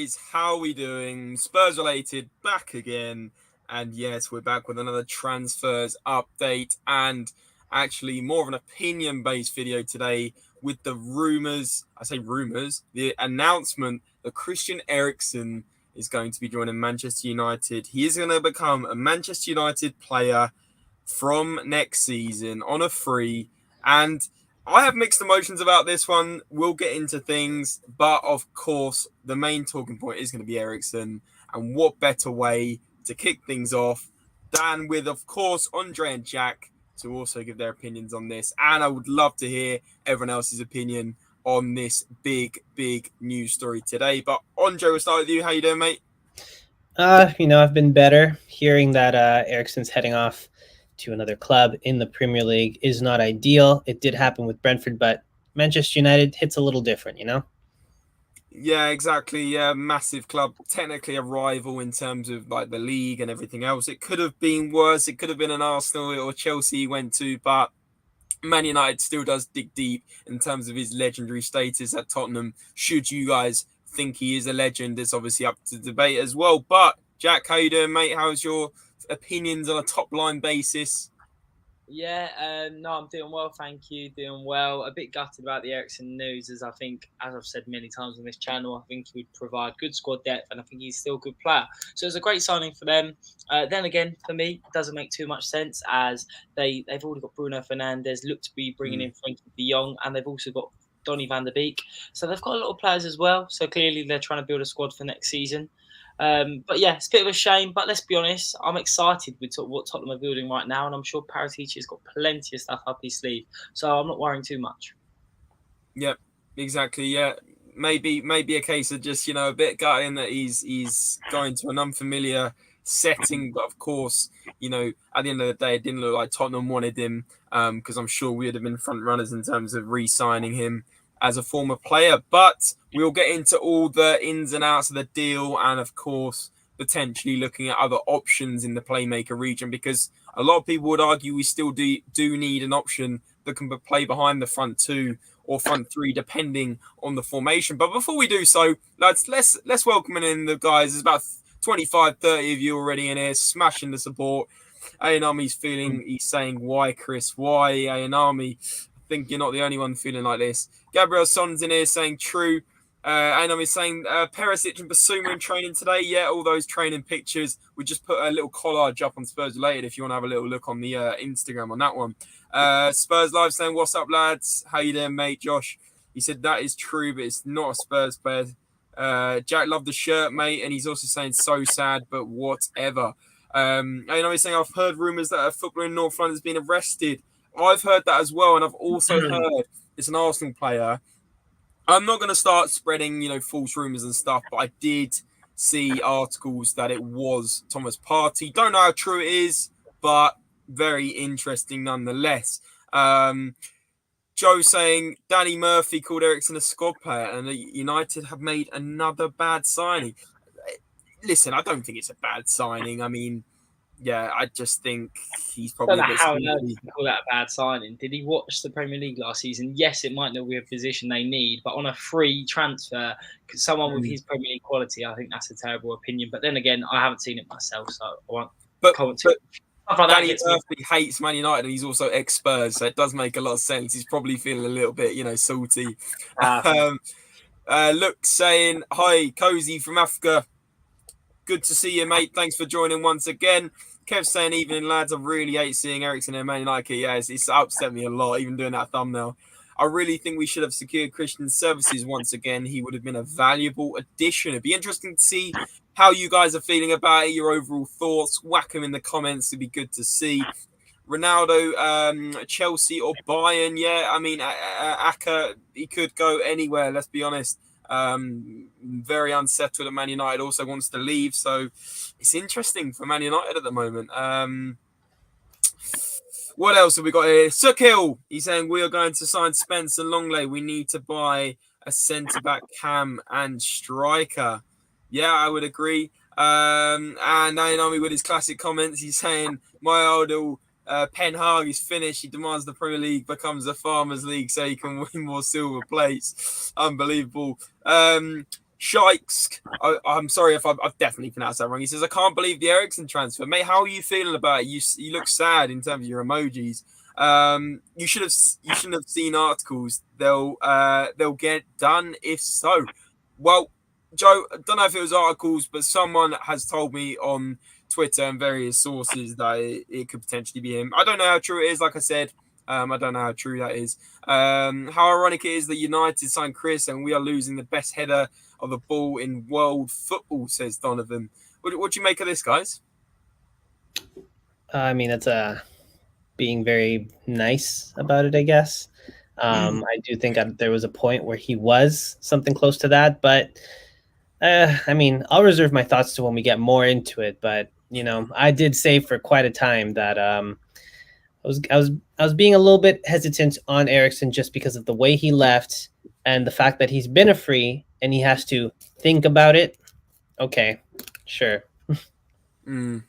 guys, how are we doing? Spurs related back again. And yes, we're back with another transfers update and actually more of an opinion-based video today with the the announcement that Christian Eriksen is going to be joining Manchester United. He is going to become a Manchester United player from next season on a free. And I have mixed emotions about this one. We'll get into things, but of course, the main talking point is going to be Eriksen. And what better way to kick things off than with, of course, Andre and Jack to also give their opinions on this. And I would love to hear everyone else's opinion on this big news story today. But Andre, we'll start with you. How you doing, mate? I've been better. Hearing that Eriksen's heading off to another club in the Premier League is not ideal. It did happen with Brentford, but Manchester United hits a little different, Yeah, exactly. Yeah, massive club. Technically a rival in terms of like the league and everything else. It could have been worse. It could have been an Arsenal or Chelsea he went to, but Man United still does dig deep in terms of his legendary status at Tottenham. Should you guys think he is a legend, it's obviously up to debate as well. But Jack, how you doing, mate? How's your opinions on a top line basis? Yeah, no, I'm doing well, thank you. Doing well. A bit gutted about the Eriksen news, as I think, as I've said many times on this channel, I think he would provide good squad depth, and I think he's still a good player. So it's a great signing for them. Then again, for me, it doesn't make too much sense, as they've already got Bruno Fernandes, look to be bringing in Frankie de Jong, and they've also got Donny van der Beek. So they've got a lot of players as well. So clearly they're trying to build a squad for next season. But yeah, it's a bit of a shame. But let's be honest, I'm excited with what Tottenham are building right now, and I'm sure Paratici's got plenty of stuff up his sleeve. So I'm not worrying too much. Yep, exactly. Yeah, maybe a case of just a bit gutting that he's going to an unfamiliar setting, but of course, at the end of the day, it didn't look like Tottenham wanted him, because I'm sure we would have been front runners in terms of re-signing him as a former player. But we'll get into all the ins and outs of the deal, and of course, potentially looking at other options in the playmaker region, because a lot of people would argue we still do need an option that can play behind the front two or front three, depending on the formation. But before we do so, lads, let's welcome in the guys. There's about 25, 30 of you already in here, smashing the support. Ayanami's he's saying, why, Chris? Why, Ayanami? I think you're not the only one feeling like this. Gabriel Son's in here saying, true. Ayanami's saying, Perisic and Basuma in training today. Yeah, all those training pictures. We just put a little collage up on Spurs Related if you want to have a little look on the Instagram on that one. Spurs Live saying, what's up, lads? How you doing, mate? Josh, he said that is true, but it's not a Spurs player. Jack loved the shirt, mate, and he's also saying so sad, but whatever. He's saying, I've heard rumours that a footballer in North London has been arrested. I've heard that as well, and I've also heard it's an Arsenal player. I'm not going to start spreading, false rumours and stuff, but I did see articles that it was Thomas Partey. Don't know how true it is, but very interesting nonetheless. Joe saying Danny Murphy called Eriksen a squad player, and United have made another bad signing. Listen, I don't think it's a bad signing. I mean, yeah, I just think he's probably I don't know how on earth you can call that a bad signing. Did he watch the Premier League last season? Yes, it might not be a position they need, but on a free transfer, someone with his Premier League quality, I think that's a terrible opinion. But then again, I haven't seen it myself, so I won't comment too much. Like Danny Murphy hates Man United, and he's also ex-Spurs, so it does make a lot of sense. He's probably feeling a little bit, salty. Look, saying, hi, Cozy from Africa. Good to see you, mate. Thanks for joining once again. Kev saying, evening, lads. I really hate seeing Eriksen in Man United. Yeah, it's upset me a lot, even doing that thumbnail. I really think we should have secured Christian's services once again. He would have been a valuable addition. It'd be interesting to see how you guys are feeling about it, your overall thoughts. Whack them in the comments. It'd be good to see. Ronaldo, Chelsea or Bayern. Yeah, I mean, Aka, he could go anywhere, let's be honest. Very unsettled at Man United, also wants to leave. So it's interesting for Man United at the moment. What else have we got here? Sukil, he's saying we are going to sign Spence and Lenglet. We need to buy a centre-back, cam and striker. Yeah, I would agree. And Naomi with his classic comments, he's saying my idol Pen Hag is finished. He demands the Premier League becomes a Farmers League so he can win more silver plates. Unbelievable. Shikes, I'm sorry if I've definitely pronounced that wrong. He says, I can't believe the Eriksen transfer. Mate, how are you feeling about it? You look sad in terms of your emojis. You shouldn't have seen articles. They'll get done if so. Well, Joe, I don't know if it was articles, but someone has told me on Twitter and various sources that it could potentially be him. I don't know how true it is. Like I said, I don't know how true that is. How ironic it is that United signed Chris and we are losing the best header of the ball in world football, says Donovan. What do you make of this, guys? I mean, that's being very nice about it, I guess. I do think there was a point where he was something close to that, but I mean, I'll reserve my thoughts to when we get more into it. But I did say for quite a time that I was being a little bit hesitant on Eriksen just because of the way he left and the fact that he's been a free and he has to think about it. Okay, sure. Responding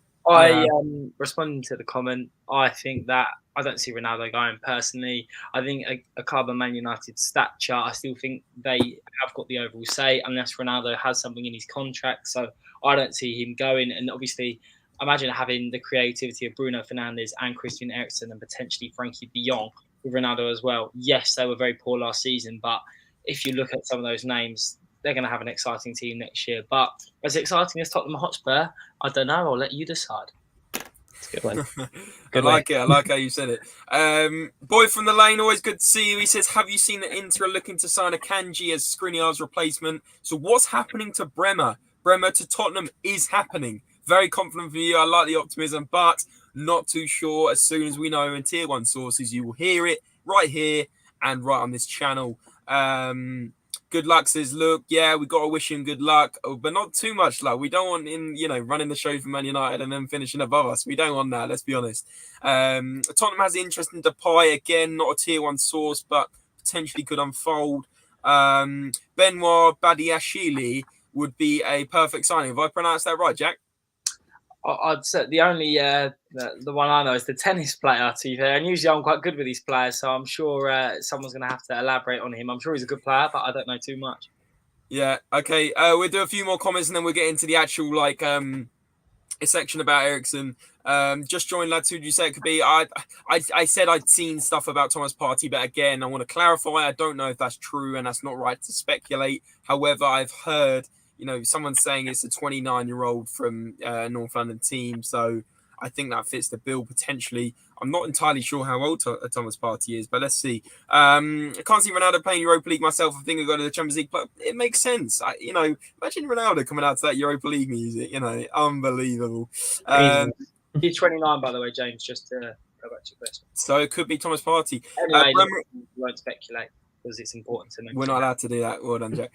to the comment, I think that I don't see Ronaldo going personally. I think a club of Man United's stature, I still think they have got the overall say unless Ronaldo has something in his contract. So I don't see him going. And obviously, imagine having the creativity of Bruno Fernandes and Christian Eriksen and potentially Frankie de Jong with Ronaldo as well. Yes, they were very poor last season, but if you look at some of those names, they're going to have an exciting team next year. But as exciting as Tottenham Hotspur, I don't know. I'll let you decide. It's a good one. I like it. I like how you said it. Boy from the lane, always good to see you. He says, have you seen that Inter are looking to sign a Kanji as Skriniar's replacement? So what's happening to Bremer? Bremer to Tottenham is happening. Very confident for you. I like the optimism, but not too sure. As soon as we know in Tier 1 sources, you will hear it right here and right on this channel. Good luck says, look, yeah, we got to wish him good luck, but not too much luck. We don't want him, running the show for Man United and then finishing above us. We don't want that, let's be honest. Tottenham has interest in Depay, again, not a Tier 1 source, but potentially could unfold. Benoit Badiashile would be a perfect signing. Have I pronounced that right, Jack? I'd say the only the one I know is the tennis player, to be fair. And usually I'm quite good with these players, so I'm sure someone's going to have to elaborate on him. I'm sure he's a good player, but I don't know too much. Yeah, okay. We'll do a few more comments and then we'll get into the actual a section about Eriksen. Just joined, lads. Who did you say it could be? I said I'd seen stuff about Thomas Partey, but again, I want to clarify. I don't know if that's true and that's not right to speculate. However, I've heard someone's saying it's a 29-year-old from North London team. So I think that fits the bill potentially. I'm not entirely sure how old Thomas Partey is, but let's see. I can't see Ronaldo playing Europa League myself. I think I go to the Champions League, but it makes sense. Imagine Ronaldo coming out to that Europa League music. Unbelievable. He's 29, by the way, James, just to go back to your question. So it could be Thomas Partey. Anyway, we won't speculate, because it's important to know. We're not allowed to do that. Well done, Jack.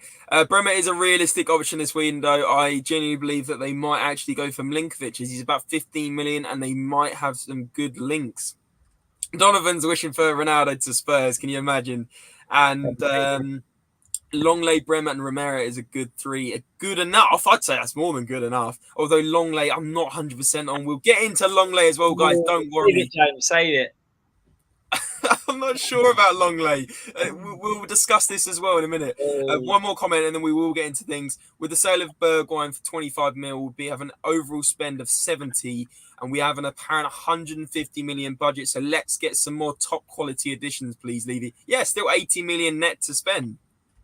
Bremer is a realistic option this window. I genuinely believe that they might actually go for Milinkovic, as he's about 15 million, and they might have some good links. Donovan's wishing for Ronaldo to Spurs. Can you imagine? And Longley, Bremer, and Romero is a good three. Good enough. I'd say that's more than good enough. Although Longley, I'm not 100% on. We'll get into Longley as well, guys. Don't worry. James, say it. I'm not sure about Longley. We'll discuss this as well in a minute. One more comment and then we will get into things. With the sale of Bergwijn for 25 mil, we'll have an overall spend of 70 and we have an apparent 150 million budget. So let's get some more top quality additions, please, Levy. Yeah, still 80 million net to spend.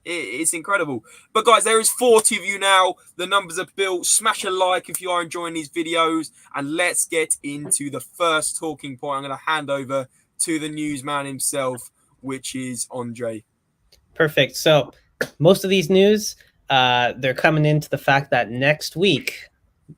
It's incredible. But guys, there is 40 of you now. The numbers are built. Smash a like if you are enjoying these videos. And let's get into the first talking point. I'm going to hand over to the newsman himself, which is Andre. Perfect. So most of these news, they're coming into the fact that next week,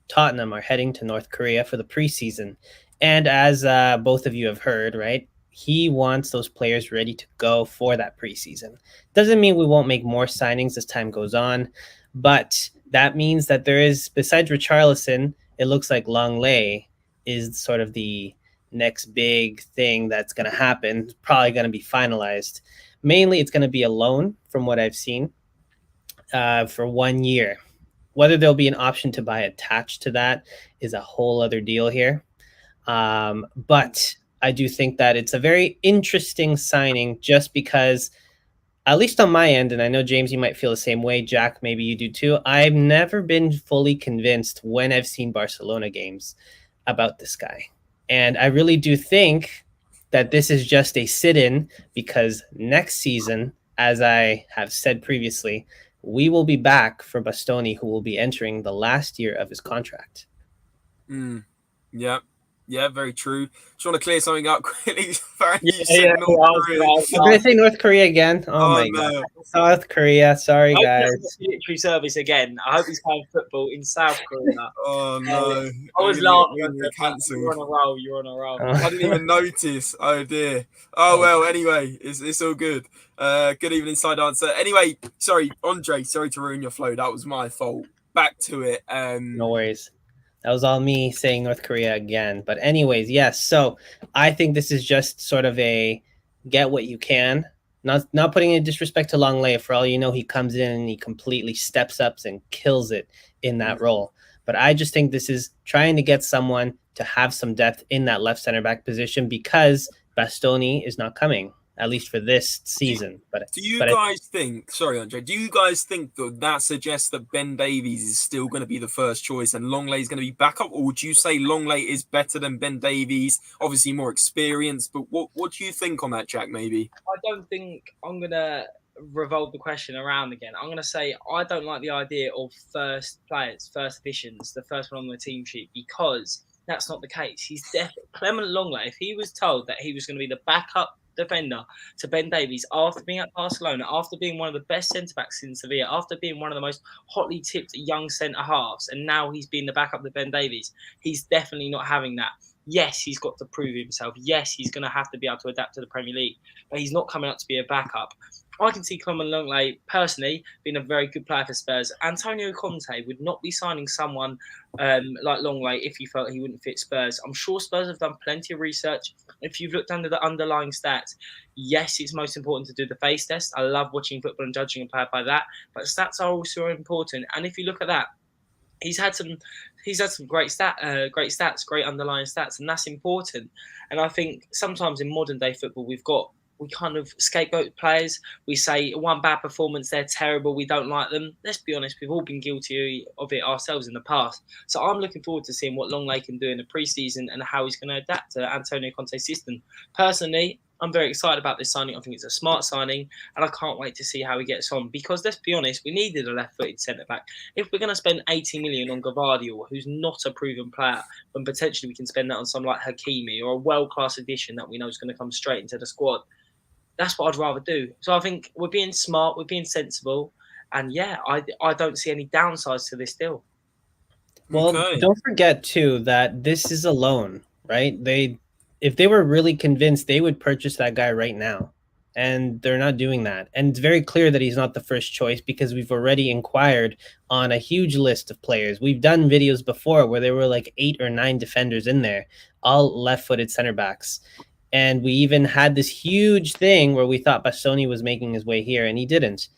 Tottenham are heading to North Korea for the preseason. And as both of you have heard, right, he wants those players ready to go for that preseason. Doesn't mean we won't make more signings as time goes on, but that means that there is, besides Richarlison, it looks like Longley is sort of the next big thing that's going to happen, probably going to be finalized. Mainly, it's going to be a loan, from what I've seen, for 1 year. Whether there'll be an option to buy attached to that is a whole other deal here. But I do think that it's a very interesting signing just because at least on my end, and I know, James, you might feel the same way. Jack, maybe you do too. I've never been fully convinced when I've seen Barcelona games about this guy. And I really do think that this is just a sit-in because next season, as I have said previously, we will be back for Bastoni, who will be entering the last year of his contract. Yeah. Yeah, very true. Just want to clear something up quickly. Yeah, You said North Korea. Did I say North Korea again? Oh my no. God. South Korea. Sorry, guys. Military service again. I hope he's playing football in South Korea. Oh no. I was laughing. Cancelled. You're on a roll. Oh. I didn't even notice. Oh dear. Oh well, anyway, it's all good. Good evening, side answer. Anyway, sorry, Andre, sorry to ruin your flow. That was my fault. Back to it. No worries. That was all me saying North Korea again. But anyways, yes. So I think this is just sort of a get what you can. Not putting any disrespect to Lenglet. For all you know, he comes in and he completely steps up and kills it in that role. But I just think this is trying to get someone to have some depth in that left center back position because Bastoni is not coming, at least for this season. Do you guys think, sorry, Andre, do you guys think that suggests that Ben Davies is still going to be the first choice and Lenglet is going to be back up? Or would you say Lenglet is better than Ben Davies? Obviously more experienced, but what do you think on that, Jack, maybe? I don't think I'm going to revolve the question around again. I'm going to say I don't like the idea of first players, first additions, the first one on the team sheet, because that's not the case. He's definitely Clement Lenglet. If he was told that he was going to be the backup defender to Ben Davies after being at Barcelona, after being one of the best centre-backs in Sevilla, after being one of the most hotly tipped young centre-halves, and now he's been the backup to Ben Davies, he's definitely not having that. Yes, he's got to prove himself. Yes, he's going to have to be able to adapt to the Premier League, but he's not coming up to be a backup. I can see Clement Lenglet personally being a very good player for Spurs. Antonio Conte would not be signing someone like Lenglet if he felt he wouldn't fit Spurs. I'm sure Spurs have done plenty of research. If you've looked under the underlying stats, yes, it's most important to do the face test. I love watching football and judging a player by that, but stats are also important. And if you look at that, he's had some great stats, great underlying stats, and that's important. And I think sometimes in modern day football, we kind of scapegoat players. We say one bad performance, they're terrible, we don't like them. Let's be honest, we've all been guilty of it ourselves in the past. So I'm looking forward to seeing what Lenglet can do in the pre-season and how he's going to adapt to Antonio Conte's system. Personally, I'm very excited about this signing. I think it's a smart signing, and I can't wait to see how he gets on. Because let's be honest, we needed a left-footed centre-back. If we're going to spend 80 million on Gvardiol, who's not a proven player, then potentially we can spend that on someone like Hakimi or a world-class addition that we know is going to come straight into the squad. That's what I'd rather do. So I think we're being smart, we're being sensible, and yeah, I don't see any downsides to this deal. Well, Don't forget too that this is a loan, right? If they were really convinced, they would purchase that guy right now, and they're not doing that. And it's very clear that he's not the first choice because we've already inquired on a huge list of players. We've done videos before where there were like 8 or 9 defenders in there, all left-footed center backs. And we even had this huge thing where we thought Bastoni was making his way here, and he didn't.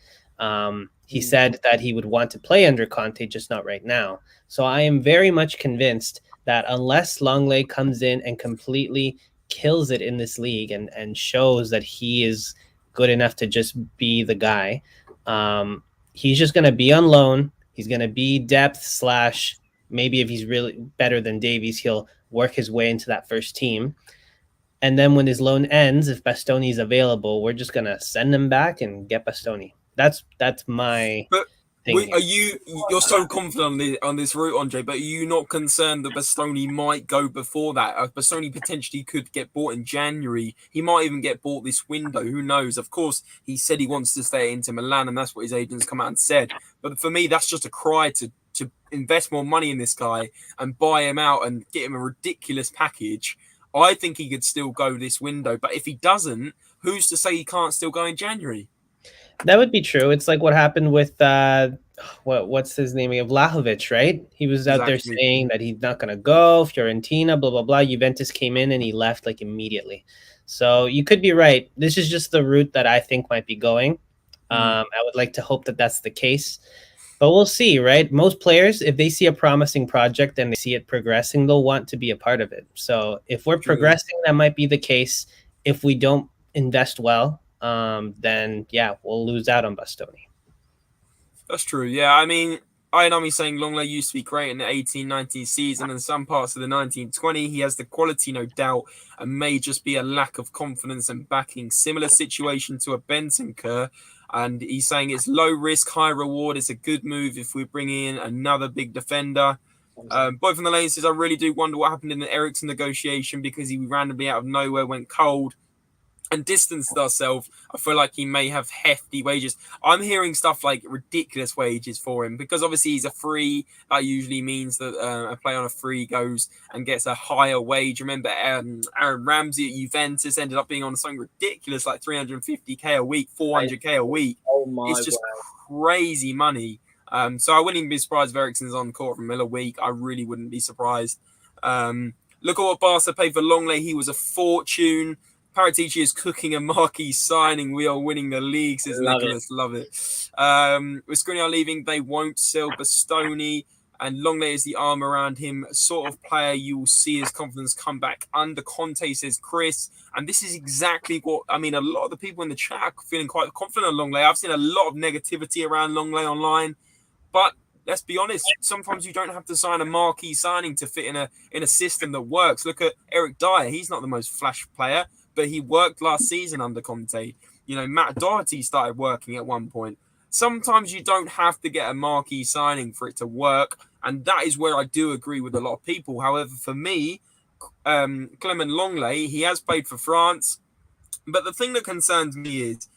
He said that he would want to play under Conte, just not right now. So I am very much convinced that unless Lenglet comes in and completely kills it in this league and shows that he is good enough to just be the guy, he's just going to be on loan. He's going to be depth / maybe if he's really better than Davies, he'll work his way into that first team. And then when his loan ends, if Bastoni is available, we're just going to send him back and get Bastoni. That's my thing. You're so confident on this route, Andre, but are you not concerned that Bastoni might go before that? Bastoni potentially could get bought in January. He might even get bought this window. Who knows? Of course, he said he wants to stay at Inter Milan, and that's what his agents come out and said. But for me, that's just a cry to invest more money in this guy and buy him out and get him a ridiculous package. I think he could still go this window, but if he doesn't, who's to say he can't still go in January? That would be true. It's like what happened with what's his name of Vlahovic, right? He was out there saying that he's not going to go. Fiorentina, blah blah blah. Juventus came in and he left like immediately. So you could be right. This is just the route that I think might be going. I would like to hope that that's the case. But we'll see, right? Most players, if they see a promising project and they see it progressing, they'll want to be a part of it. So if we're progressing, that might be the case. If we don't invest well, then yeah, we'll lose out on Bastoni. That's true. Yeah, I mean, I know he's saying Lenglet used to be great in the 18-19 season and some parts of the 19-20. He has the quality, no doubt, and may just be a lack of confidence and backing. Similar situation to a Bentancur. And he's saying it's low risk, high reward. It's a good move if we bring in another big defender. Boy from the lane says, I really do wonder what happened in the Eriksen negotiation because he randomly out of nowhere went cold and distanced ourselves. I feel like he may have hefty wages. I'm hearing stuff like ridiculous wages for him because obviously he's a free. That usually means that a player on a free goes and gets a higher wage. Remember, Aaron Ramsey at Juventus ended up being on something ridiculous like 350k a week, 400k a week. Oh my! It's just crazy money. So I wouldn't even be surprised if Eriksen's on court for a week. I really wouldn't be surprised. Look at what Barca paid for Lenglet. He was a fortune. Paratici is cooking a marquee signing. We are winning the league, says Nicholas. Love it. With Skriniar leaving, they won't sell Bastoni, and Lenglet is the arm around him. Sort of player you will see his confidence come back under Conte, says Chris. And this is exactly what, I mean, a lot of the people in the chat are feeling quite confident on Lenglet. I've seen a lot of negativity around Lenglet online, but let's be honest, sometimes you don't have to sign a marquee signing to fit in a system that works. Look at Eric Dyer. He's not the most flash player, but he worked last season under Conte. You know, Matt Doherty started working at one point. Sometimes you don't have to get a marquee signing for it to work, and that is where I do agree with a lot of people. However, for me, Clement Lenglet, he has played for France, but the thing that concerns me is,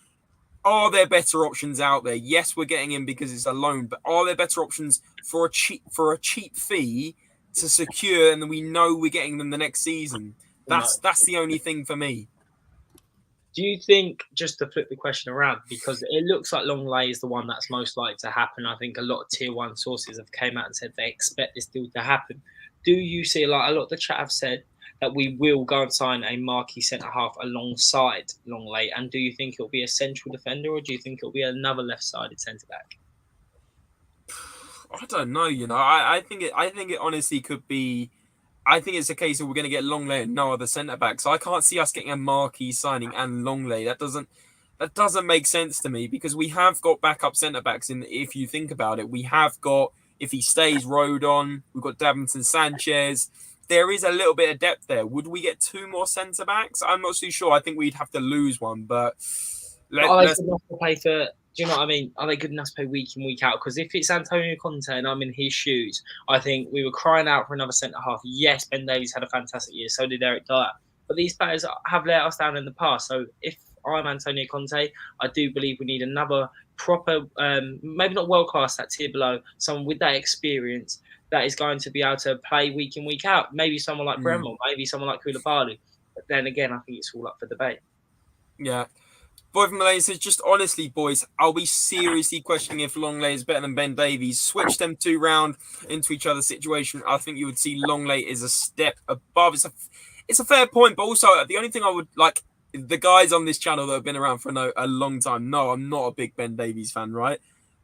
are there better options out there? Yes, we're getting him because it's a loan, but are there better options for a cheap fee to secure, and then we know we're getting them the next season? That's the only thing for me. Do you think, just to flip the question around, because it looks like Lenglet is the one that's most likely to happen. I think a lot of tier one sources have came out and said they expect this deal to happen. Do you see, like a lot of the chat have said, that we will go and sign a marquee centre-half alongside Lenglet? And do you think it'll be a central defender, or do you think it'll be another left-sided centre-back? I don't know, you know. I think it honestly could be. I think it's a case of we're going to get Lenglet and no other centre-back. So I can't see us getting a marquee signing and Lenglet. That doesn't make sense to me because we have got backup centre-backs. If you think about it, we have got, if he stays, Rodon. We've got Davinson Sanchez. There is a little bit of depth there. Would we get two more centre-backs? I'm not too sure. I think we'd have to lose one. But let's play for. Do you know what I mean? Are they good enough to play week in, week out? Because if it's Antonio Conte and I'm in his shoes, I think we were crying out for another centre-half. Yes, Ben Davies had a fantastic year. So did Eric Dyer. But these players have let us down in the past. So if I'm Antonio Conte, I do believe we need another proper, maybe not world-class, that tier below, someone with that experience that is going to be able to play week in, week out. Maybe someone like Bremel, maybe someone like Koulibaly. But then again, I think it's all up for debate. Yeah. Boy from Malaysia says, just honestly, boys, I'll be seriously questioning if Lenglet is better than Ben Davies. Switch them two round into each other's situation. I think you would see Lenglet is a step above. It's a fair point, but also the only thing I would like, the guys on this channel that have been around for a long time, no, I'm not a big Ben Davies fan, right?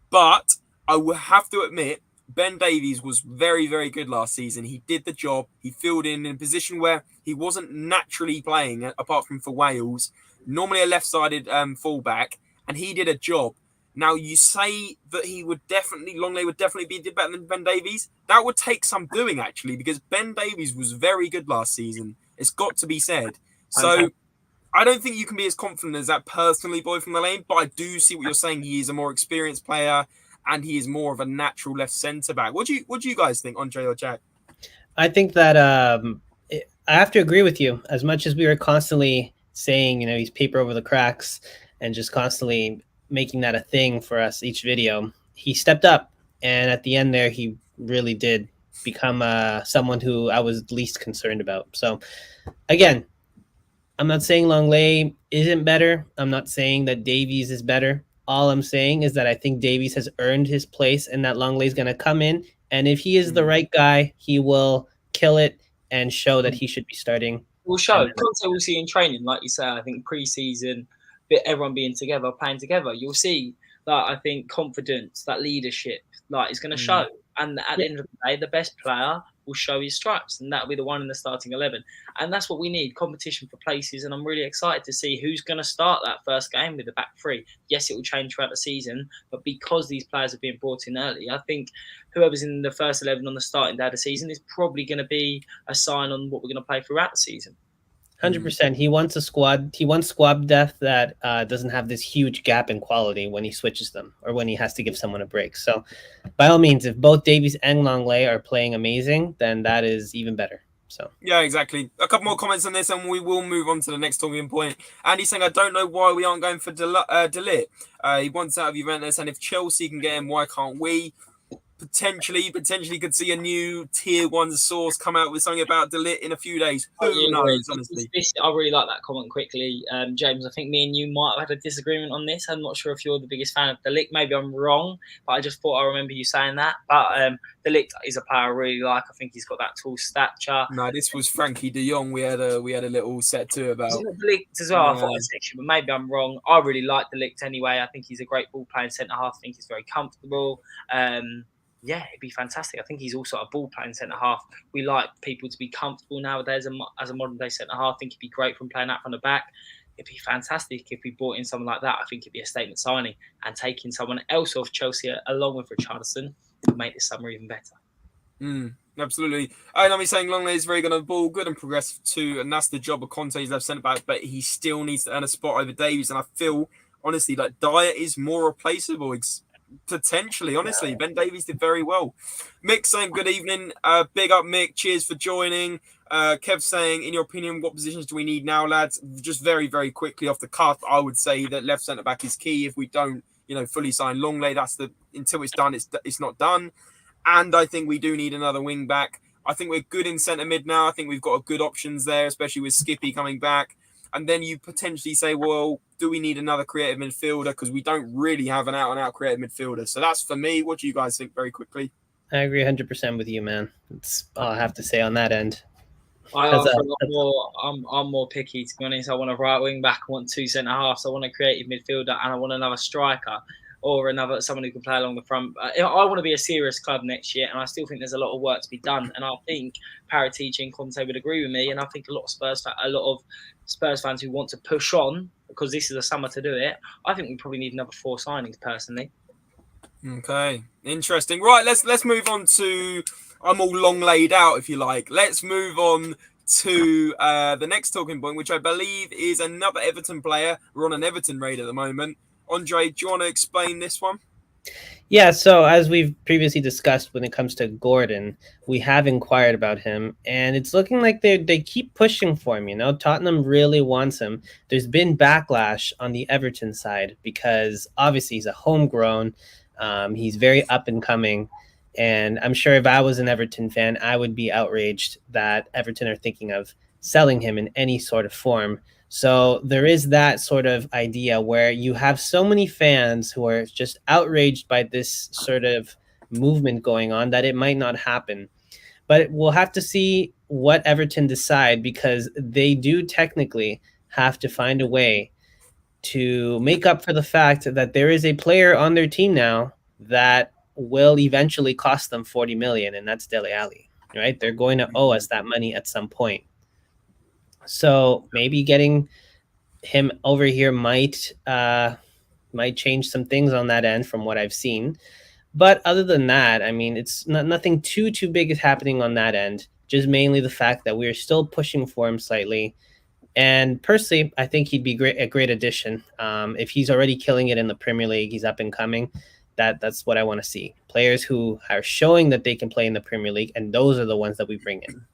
But I will have to admit, Ben Davies was very, very good last season. He did the job. He filled in a position where he wasn't naturally playing, apart from for Wales. Normally a left-sided fullback, and he did a job. Now, you say that Lenglet would definitely be better than Ben Davies. That would take some doing, actually, because Ben Davies was very good last season. It's got to be said. So, I don't think you can be as confident as that personally, Boy from the Lane, but I do see what you're saying. He is a more experienced player, and he is more of a natural left centre-back. What do you guys think, Andre or Jack? I think that I have to agree with you. As much as we were constantly saying, you know, he's paper over the cracks and just constantly making that a thing for us each video, he stepped up. And at the end there, he really did become someone who I was least concerned about. So, again, I'm not saying Lenglet isn't better. I'm not saying that Davies is better. All I'm saying is that I think Davies has earned his place and that Lenglet is going to come in. And if he is the right guy, he will kill it and show that he should be starting. We'll show. Conte will see in training, like you say. I think pre-season, everyone being together, playing together, you'll see that. I think confidence, that leadership, like, is going to show. And at the end of the day, the best player will show his stripes, and that'll be the one in the starting 11. And that's what we need, competition for places. And I'm really excited to see who's going to start that first game with the back three. Yes, it will change throughout the season, but because these players are being brought in early, I think whoever's in the first 11 on the starting day of the season is probably going to be a sign on what we're going to play throughout the season. 100%. He wants a squad. He wants squad depth that doesn't have this huge gap in quality when he switches them or when he has to give someone a break. So, by all means, if both Davies and Lenglet are playing amazing, then that is even better. So yeah, exactly. A couple more comments on this, and we will move on to the next talking point. Andy's saying, I don't know why we aren't going for De Ligt. He wants out of Juventus, and if Chelsea can get him, why can't we? Potentially could see a new tier 1 source come out with something about De Ligt in a few days. Who knows, honestly. I really like that comment quickly. James, I think me and you might have had a disagreement on this. I'm not sure if you're the biggest fan of De Ligt. Maybe I'm wrong, but I just thought I remember you saying that. But De Ligt is a player I really like. I think he's got that tall stature. No, this was Frankie de Jong. We had a little set too about De Ligt as well. I thought I said, but maybe I'm wrong. I really like De Ligt anyway. I think he's a great ball playing centre half. I think he's very comfortable. Yeah, it'd be fantastic. I think he's also a ball-playing centre-half. We like people to be comfortable nowadays as a modern-day centre-half. I think he'd be great from playing out from the back. It'd be fantastic if we brought in someone like that. I think it'd be a statement signing. And taking someone else off Chelsea along with Richarlison would make this summer even better. Absolutely. And I'm saying Lenglet is very good on ball, good and progressive too, and that's the job of Conte. He's left centre-back, but he still needs to earn a spot over Davies. And I feel, honestly, like Dyer is more replaceable. Potentially, honestly. Yeah. Ben Davies did very well. Mick saying good evening. Big up, Mick. Cheers for joining. Kev saying, in your opinion, what positions do we need now, lads? Just very, very quickly off the cuff, I would say that left centre back is key. If we don't, fully sign Lenglet, until it's done, it's not done. And I think we do need another wing back. I think we're good in centre mid now. I think we've got good options there, especially with Skippy coming back. And then you potentially say, well, do we need another creative midfielder? Because we don't really have an out-and-out creative midfielder. So that's for me. What do you guys think very quickly? I agree 100% with you, man. That's all I have to say on that end. I'm more picky, to be honest. I want a right wing back. I want 2 centre-halves. I want a creative midfielder. And I want another striker or someone who can play along the front. I want to be a serious club next year, and I still think there's a lot of work to be done. And I think Paratici and Conte would agree with me, and I think a lot of Spurs fans who want to push on, because this is a summer to do it, I think we probably need another 4 signings, personally. Okay, interesting. Right, let's move on to, I'm all long laid out, if you like. Let's move on to the next talking point, which I believe is another Everton player. We're on an Everton raid at the moment. Andre, do you want to explain this one? Yeah, so as we've previously discussed, when it comes to Gordon, we have inquired about him, and it's looking like they keep pushing for him. Tottenham really wants him. There's been backlash on the Everton side because obviously he's a homegrown. He's very up and coming, and I'm sure if I was an Everton fan, I would be outraged that Everton are thinking of selling him in any sort of form. So there is that sort of idea where you have so many fans who are just outraged by this sort of movement going on that it might not happen. But we'll have to see what Everton decide, because they do technically have to find a way to make up for the fact that there is a player on their team now that will eventually cost them 40 million, and that's Dele Alli, right? They're going to owe us that money at some point. So maybe getting him over here might change some things on that end from what I've seen. But other than that, I mean, it's nothing too big is happening on that end. Just mainly the fact that we're still pushing for him slightly. And personally, I think he'd be a great addition. If he's already killing it in the Premier League, he's up and coming. That's what I want to see. Players who are showing that they can play in the Premier League, and those are the ones that we bring in.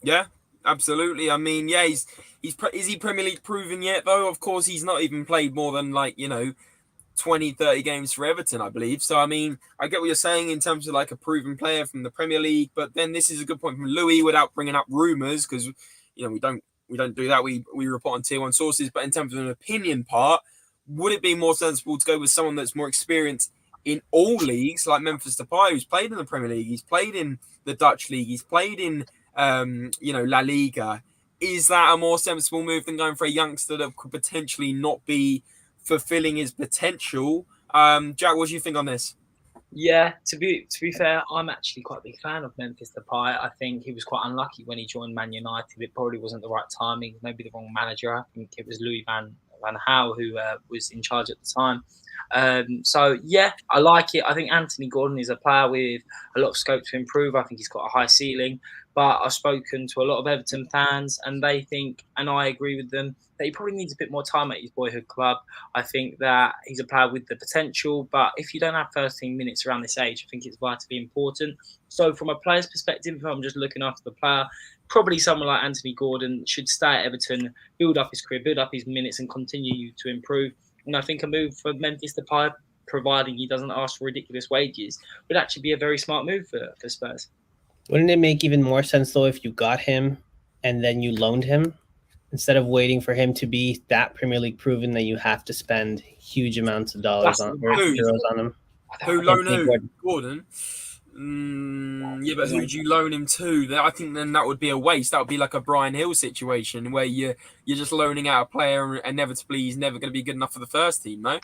Yeah, absolutely. I mean, yeah, is he Premier League proven yet, though? Of course, he's not even played more than 20, 30 games for Everton, I believe. So, I mean, I get what you're saying in terms of a proven player from the Premier League, but then this is a good point from Louis without bringing up rumours, because, we don't do that. We report on tier 1 sources, but in terms of an opinion part, would it be more sensible to go with someone that's more experienced in all leagues, like Memphis Depay, who's played in the Premier League, he's played in the Dutch League, he's played in La Liga? Is that a more sensible move than going for a youngster that could potentially not be fulfilling his potential? Jack, what do you think on this? Yeah, to be fair, I'm actually quite a big fan of Memphis Depay. I think he was quite unlucky when he joined Man United. It probably wasn't the right timing, maybe the wrong manager. I think it was Louis Van Gaal who was in charge at the time. So yeah, I like it. I think Anthony Gordon is a player with a lot of scope to improve. I think he's got a high ceiling. But I've spoken to a lot of Everton fans, and they think, and I agree with them, that he probably needs a bit more time at his boyhood club. I think that he's a player with the potential, but if you don't have first team minutes around this age, I think it's vitally important. So from a player's perspective, if I'm just looking after the player, probably someone like Anthony Gordon should stay at Everton, build up his career, build up his minutes, and continue to improve. And I think a move for Memphis Depay, providing he doesn't ask for ridiculous wages, would actually be a very smart move for Spurs. Wouldn't it make even more sense, though, if you got him and then you loaned him instead of waiting for him to be that Premier League proven that you have to spend huge amounts of dollars on or euros on him? Who loan who? Gordon? Yeah, but who do you loan him to? I think then that would be a waste. That would be like a Brian Hill situation where you're just loaning out a player and inevitably he's never going to be good enough for the first team, no?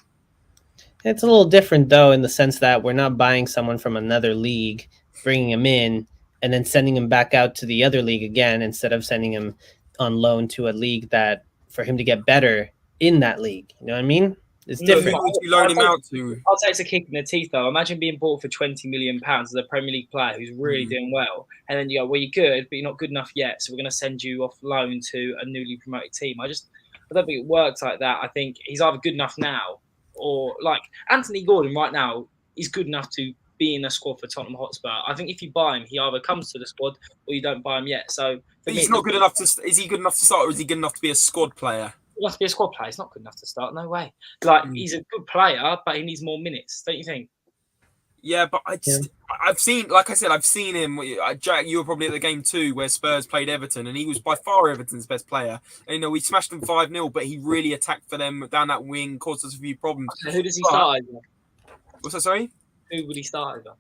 It's a little different, though, in the sense that we're not buying someone from another league, bringing him in, and then sending him back out to the other league again instead of sending him on loan to a league that for him to get better in that league. You know what I mean? It's different. Who would you loan him out to? I'll say it's a kick in the teeth, though. Imagine being bought for £20 million as a Premier League player who's really doing well. And then you go, well, you're good, but you're not good enough yet. So we're going to send you off loan to a newly promoted team. I don't think it works like that. I think he's either good enough now or like Anthony Gordon right now is good enough to be in a squad for Tottenham Hotspur. I think if you buy him, he either comes to the squad or you don't buy him yet. So he's not good enough to. Is he good enough to start, or is he good enough to be a squad player? He must be a squad player. He's not good enough to start. No way. Like he's a good player, but he needs more minutes. Don't you think? Yeah, but I've seen, like I said, I've seen him. Jack, you were probably at the game too, where Spurs played Everton, and he was by far Everton's best player. And, we smashed them 5-0, but he really attacked for them down that wing, caused us a few problems. So who does he start over? What's that? Sorry. Who would he start over?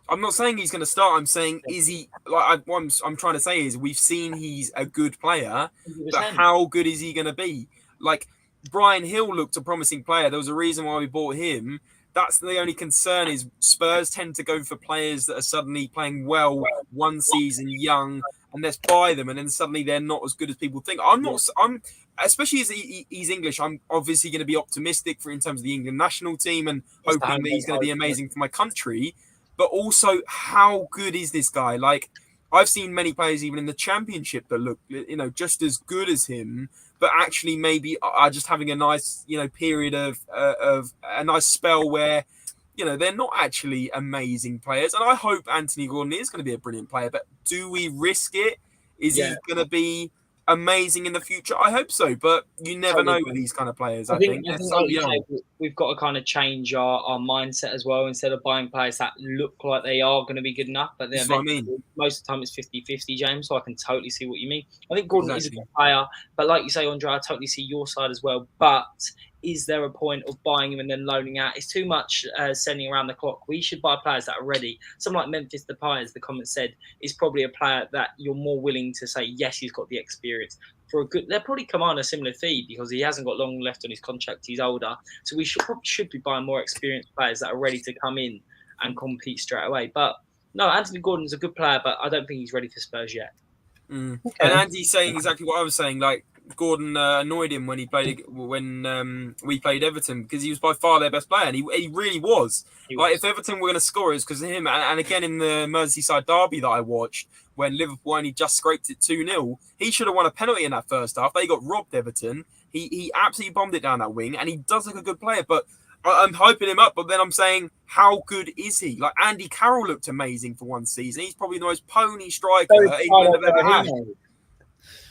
I'm not saying he's going to start. I'm saying, is he like? What I'm trying to say is, we've seen he's a good player, but how good is he going to be? Like Brian Hill looked a promising player. There was a reason why we bought him. That's the only concern is Spurs tend to go for players that are suddenly playing well one season, young, and let's buy them, and then suddenly they're not as good as people think. I'm especially as he's English. I'm obviously going to be optimistic in terms of the England national team and hoping that he's going to be amazing for my country. But also, how good is this guy? Like, I've seen many players even in the Championship that look, just as good as him, but actually maybe are just having a nice, period of a nice spell where, they're not actually amazing players. And I hope Anthony Gordon is going to be a brilliant player, but do we risk it? Is he going to be amazing in the future? I hope so, but you never know with these kind of players. I think they're so young. We've got to kind of change our mindset as well. Instead of buying players that look like they are going to be good enough, but they're most of the time it's 50-50, James, so I can totally see what you mean. I think Gordon is a good player, but like you say, Andre, I totally see your side as well, but is there a point of buying him and then loaning out? It's too much sending around the clock. We should buy players that are ready. Someone like Memphis Depay, as the comment said, is probably a player that you're more willing to say, yes, he's got the experience. They'll probably command a similar fee because he hasn't got long left on his contract. He's older. So we should be buying more experienced players that are ready to come in and compete straight away. But no, Anthony Gordon's a good player, but I don't think he's ready for Spurs yet. Okay. And Andy's saying exactly what I was saying. Like, Gordon annoyed him when we played Everton because he was by far their best player, and he really was. If Everton were going to score, it's because of him. And again, in the Merseyside derby that I watched, when Liverpool only just scraped it 2-0, he should have won a penalty in that first half. They got robbed, Everton. He absolutely bombed it down that wing, and he does look a good player. But I'm hyping him up, but then I'm saying, how good is he? Like, Andy Carroll looked amazing for one season. He's probably the most pony striker England have ever had.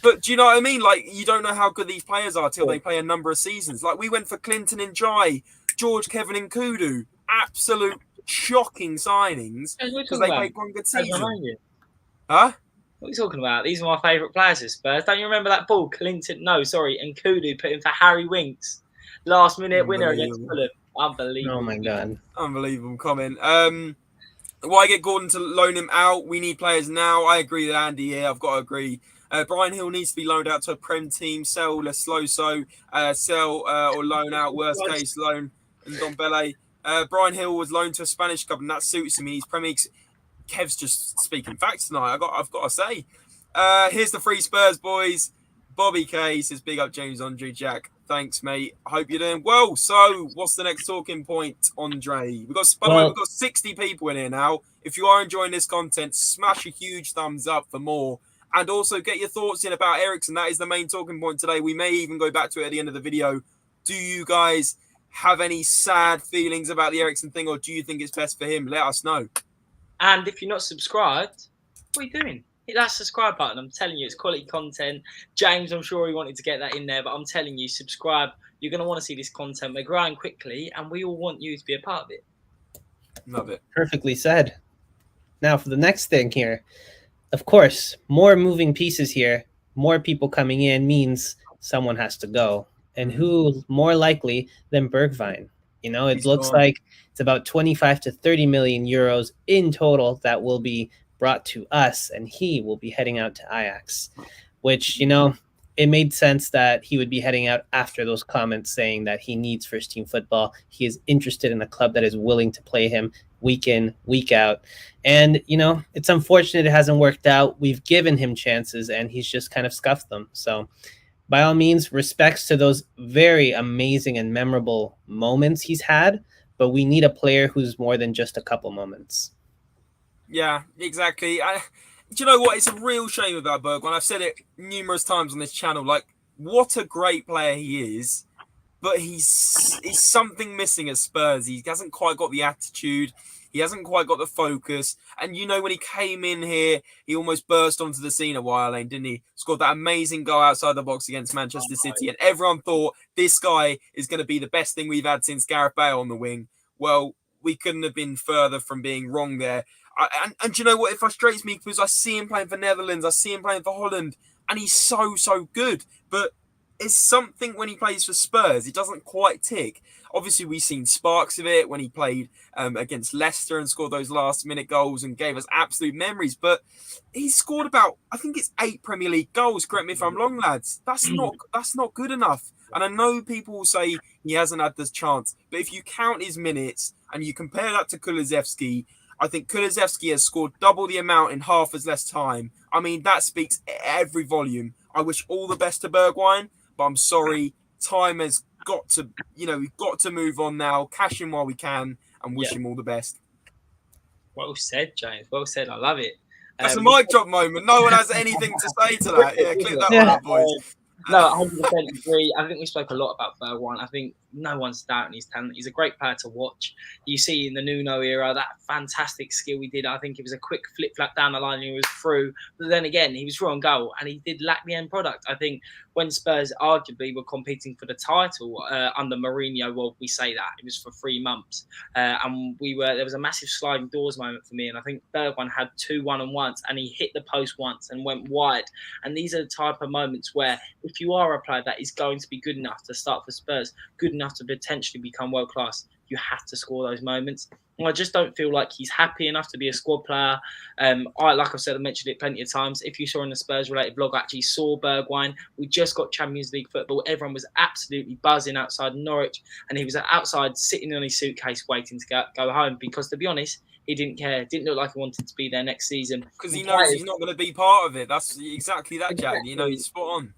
But do you know what I mean? Like, you don't know how good these players are till they play a number of seasons. Like, we went for Clinton and Jai, George, Kevin and Kudu. Absolute shocking signings because they played one good season. Huh? What are you talking about? These are my favourite players at Spurs. Don't you remember that ball? Clinton, and Kudu put in for Harry Winks. Last minute winner against Fulham. Unbelievable. Oh my God. Unbelievable comment. Why get Gordon to loan him out? We need players now. I agree with Andy here. I've got to agree. Brian Hill needs to be loaned out to a Prem team. Sell or loan out. Worst case, loan and Dombele. Brian Hill was loaned to a Spanish club, and that suits him. He's Premier League. Kev's just speaking facts tonight. I've got to say. Here's the three Spurs boys. Bobby K says, big up James Andre Jack. Thanks, mate. I hope you're doing well. So, what's the next talking point, Andre? We've got 60 people in here now. If you are enjoying this content, smash a huge thumbs up for more. And also get your thoughts in about Eriksen. That is the main talking point today. We may even go back to it at the end of the video. Do you guys have any sad feelings about the Eriksen thing, or do you think it's best for him? Let us know. And if you're not subscribed, what are you doing? Hit that subscribe button. I'm telling you, it's quality content. James, I'm sure he wanted to get that in there, but I'm telling you, subscribe. You're going to want to see this content. We're growing quickly, and we all want you to be a part of it. Love it. Perfectly said. Now for the next thing here. Of course, more moving pieces here, more people coming in means someone has to go. And who more likely than Bergwijn? You know, it looks like it's about 25 to 30 million euros in total that will be brought to us, and he will be heading out to Ajax, which, you know, it made sense that he would be heading out after those comments saying that he needs first team football. He is interested in a club that is willing to play him week in, week out. And, you know, it's unfortunate it hasn't worked out. We've given him chances and he's just kind of scuffed them. So by all means, respects to those very amazing and memorable moments he's had, but we need a player who's more than just a couple moments. Yeah, exactly. Do you know what? It's a real shame about Bergwijn. I've said it numerous times on this channel. Like, what a great player he is, but he's something missing at Spurs. He hasn't quite got the attitude. He hasn't quite got the focus. And, you know, when he came in here, he almost burst onto the scene a while, didn't he? Scored that amazing goal outside the box against Manchester City. And everyone thought this guy is going to be the best thing we've had since Gareth Bale on the wing. Well, we couldn't have been further from being wrong there. And you know what? It frustrates me because I see him playing for Netherlands. I see him playing for Holland. And he's so good. But it's something when he plays for Spurs, it doesn't quite tick. Obviously, we've seen sparks of it when he played against Leicester and scored those last-minute goals and gave us absolute memories. But he's scored about, I think it's 8 Premier League goals. Correct me if I'm wrong, lads. That's not good enough. And I know people will say he hasn't had this chance. But if you count his minutes and you compare that to Kulusevski, I think Kulusevski has scored double the amount in half as less time. I mean, that speaks every volume. I wish all the best to Bergwijn, but I'm sorry. Time has got to, you know, we've got to move on now, cash in while we can, and wish him all the best. Well said, James. Well said. I love it. That's a mic drop moment. No one has anything to say to that. Yeah, click that one up, boys. No, 100% agree. I think we spoke a lot about Bergwijn. I think no one's doubting his talent. He's a great player to watch. You see in the Nuno era, that fantastic skill he did. I think it was a quick flip-flap down the line and he was through. But then again, he was through on goal and he did lack the end product. I think when Spurs arguably were competing for the title under Mourinho, well, we say that. It was for 3 months. And there was a massive sliding doors moment for me. And I think Bergwijn had 2 one-on-ones and he hit the post once and went wide. And these are the type of moments where if you are a player that is going to be good enough to start for Spurs, good enough to potentially become world class, you have to score those moments. And I just don't feel like he's happy enough to be a squad player. Like I said, I mentioned it plenty of times. If you saw in the Spurs-related vlog, I actually saw Bergwijn. We just got Champions League football. Everyone was absolutely buzzing outside Norwich, and he was outside sitting on his suitcase waiting to go home because, to be honest, he didn't care. Didn't look like he wanted to be there next season. Because he knows he's not going to be part of it. That's exactly that, Jack. You know, he's spot on.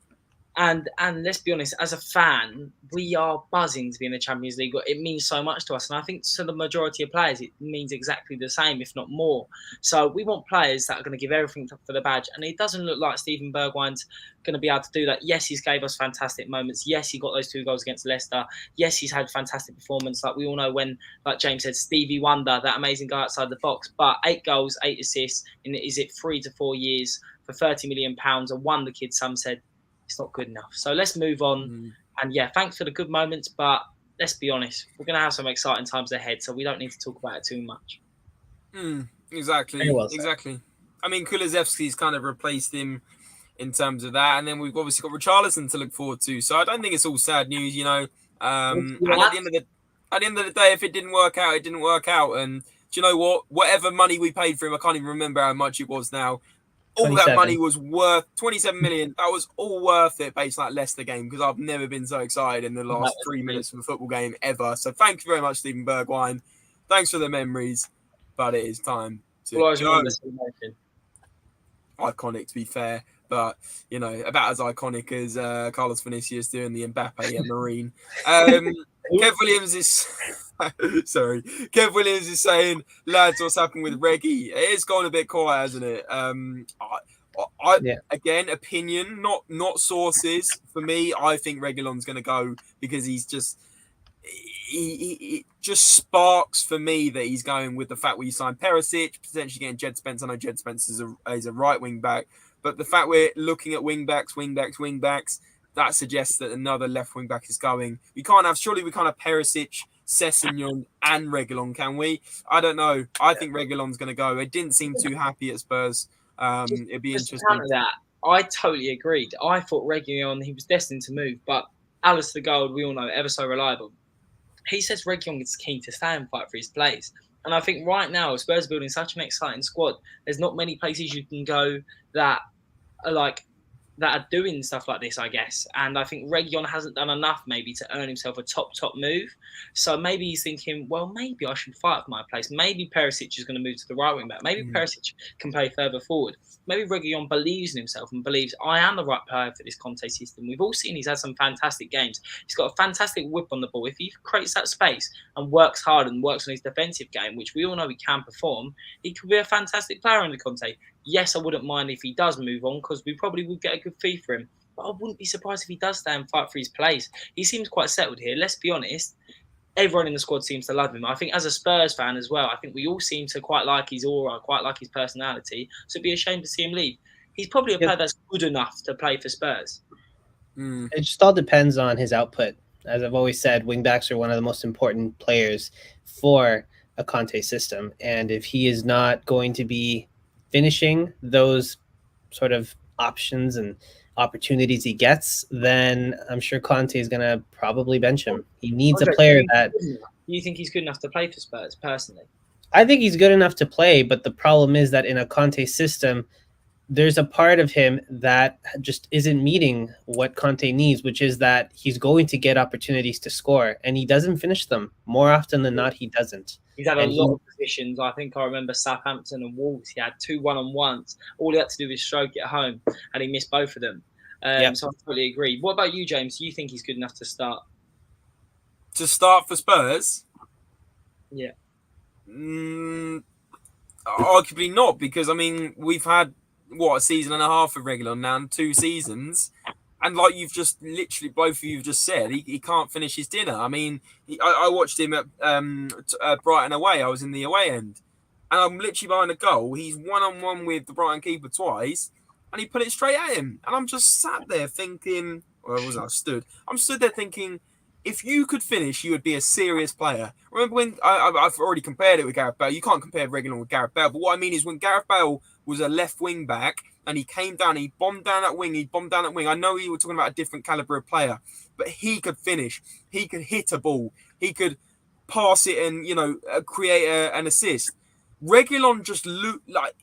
And let's be honest, as a fan, we are buzzing to be in the Champions League. It means so much to us. And I think to the majority of players, it means exactly the same, if not more. So we want players that are going to give everything for the badge. And it doesn't look like Steven Bergwijn's going to be able to do that. Yes, he's gave us fantastic moments. Yes, he got those 2 goals against Leicester. Yes, he's had fantastic performance. Like we all know when, like James said, Stevie Wonder, that amazing guy outside the box. But 8 goals, 8 assists, in is it 3 to 4 years for £30 million? A wonder kid, some said. It's not good enough. So let's move on. And yeah, thanks for the good moments, but let's be honest, we're going to have some exciting times ahead, so we don't need to talk about it too much. Exactly. Exactly. I mean, Kulusevski's kind of replaced him in terms of that, and then we've obviously got Richarlison to look forward to. So I don't think it's all sad news, you know. And at the end of the day, if it didn't work out, it didn't work out. And do you know what? Whatever money we paid for him, I can't even remember how much it was now. all 27. that money was worth 27 million. That was all worth it based on that Leicester game because I've never been so excited in the last 3 minutes of a football game ever. So thank you very much, Stephen Bergwijn. Thanks for the memories, but it is time to go. Iconic, to be fair, but you know, about as iconic as Carlos Vinicius doing the Mbappe and Marine. Kev Williams is sorry. Kev Williams is saying, lads, what's happened with Reggie? It's gone a bit quiet, hasn't it? Again, opinion, not sources. For me, I think Reguilon's going to go because he's just. It just sparks for me that he's going with the fact where you signed Perisic, potentially getting Jed Spence. I know Jed Spence is a right wing back, but the fact we're looking at wing backs, that suggests that another left wing back is going. We can't have Perisic, Sessegnon, and Reguilon, can we? I don't know. I think Reguilon's going to go. It didn't seem too happy at Spurs. It'd be interesting. That, I totally agreed. I thought Reguilon, he was destined to move, but Alistair Gold, we all know, ever so reliable. He says Reguilon is keen to stay and fight for his place. And I think right now, Spurs are building such an exciting squad. There's not many places you can go that are doing stuff like this, I guess. And I think Reguilon hasn't done enough maybe to earn himself a top move. So maybe he's thinking, well, maybe I should fight for my place. Maybe Perisic is going to move to the right wing back. Maybe Perisic can play further forward. Maybe Reguilon believes in himself and believes I am the right player for this Conte system. We've all seen he's had some fantastic games. He's got a fantastic whip on the ball. If he creates that space and works hard and works on his defensive game, which we all know he can perform, he could be a fantastic player under Conte. Yes, I wouldn't mind if he does move on because we probably would get a good fee for him. But I wouldn't be surprised if he does stay and fight for his place. He seems quite settled here. Let's be honest. Everyone in the squad seems to love him. I think as a Spurs fan as well, I think we all seem to quite like his aura, quite like his personality. So it'd be a shame to see him leave. He's probably a player that's good enough to play for Spurs. It just all depends on his output. As I've always said, wingbacks are one of the most important players for a Conte system. And if he is not going to be finishing those sort of options and opportunities he gets, then I'm sure Conte is going to probably bench him. He needs a player that... Do you think he's good enough to play for Spurs, personally? I think he's good enough to play, but the problem is that in a Conte system, there's a part of him that just isn't meeting what Conte needs, which is that he's going to get opportunities to score, and he doesn't finish them. More often than not, he doesn't. He's had a lot of positions. I think I remember Southampton and Wolves. He had 2 one-on-ones. All he had to do was stroke it home, and he missed both of them. So I totally agree. What about you, James? Do you think he's good enough to start? To start for Spurs? Yeah. Arguably not, because, I mean, we've had, a season and a half of Reguilon now, and 2 seasons. And like you've just literally, both of you have just said, he can't finish his dinner. I mean, I watched him at Brighton away. I was in the away end. And I'm literally behind a goal. He's one-on-one with the Brighton keeper twice. And he put it straight at him. And I'm just sat there thinking, I'm stood there thinking, if you could finish, you would be a serious player. Remember when, I've already compared it with Gareth Bale. You can't compare Reguilon with Gareth Bale. But what I mean is when Gareth Bale was a left wing back, and he came down, he bombed down that wing, I know you were talking about a different caliber of player, but he could finish. He could hit a ball. He could pass it and, create an assist. Reguilon just looked like,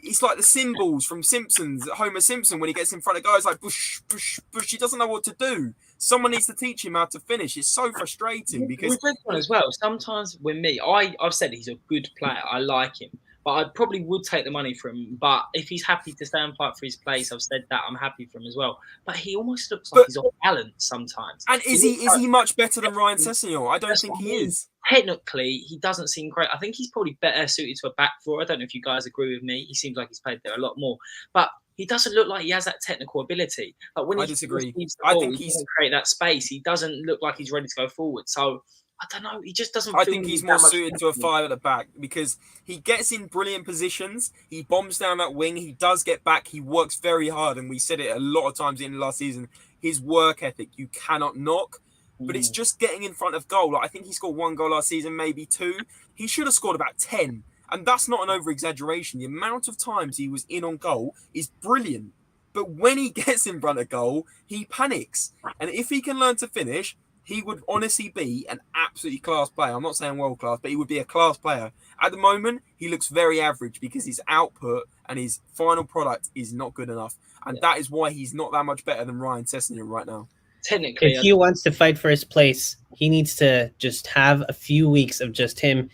it's like the symbols from Simpsons, Homer Simpson, when he gets in front of guys like bush, bush, bush. He doesn't know what to do. Someone needs to teach him how to finish. It's so frustrating because... With Reguilon as well, sometimes with me, I've said he's a good player. I like him. But I probably would take the money from him. But if he's happy to stay and fight for his place, I've said that I'm happy for him as well. But he almost looks like he's off balance sometimes. And is he much better than Ryan Sessegnon? I don't think he is. Technically, he doesn't seem great. I think he's probably better suited to a back four. I don't know if you guys agree with me. He seems like he's played there a lot more. But he doesn't look like he has that technical ability. Like when I disagree. I think he doesn't create that space. He doesn't look like he's ready to go forward. So I don't know. He just doesn't. I think he's more suited to a 5 at the back because he gets in brilliant positions. He bombs down that wing. He does get back. He works very hard, and we said it a lot of times in the last season. His work ethic you cannot knock, but it's just getting in front of goal. Like, I think he scored 1 goal last season, maybe 2. He should have scored about 10, and that's not an over-exaggeration. The amount of times he was in on goal is brilliant, but when he gets in front of goal, he panics, and if he can learn to finish, he would honestly be an absolutely class player. I'm not saying world class, but he would be a class player. At the moment, he looks very average because his output and his final product is not good enough. And that is why he's not that much better than Ryan Sessegnon right now. Technically, if he wants to fight for his place, he needs to just have a few weeks of just him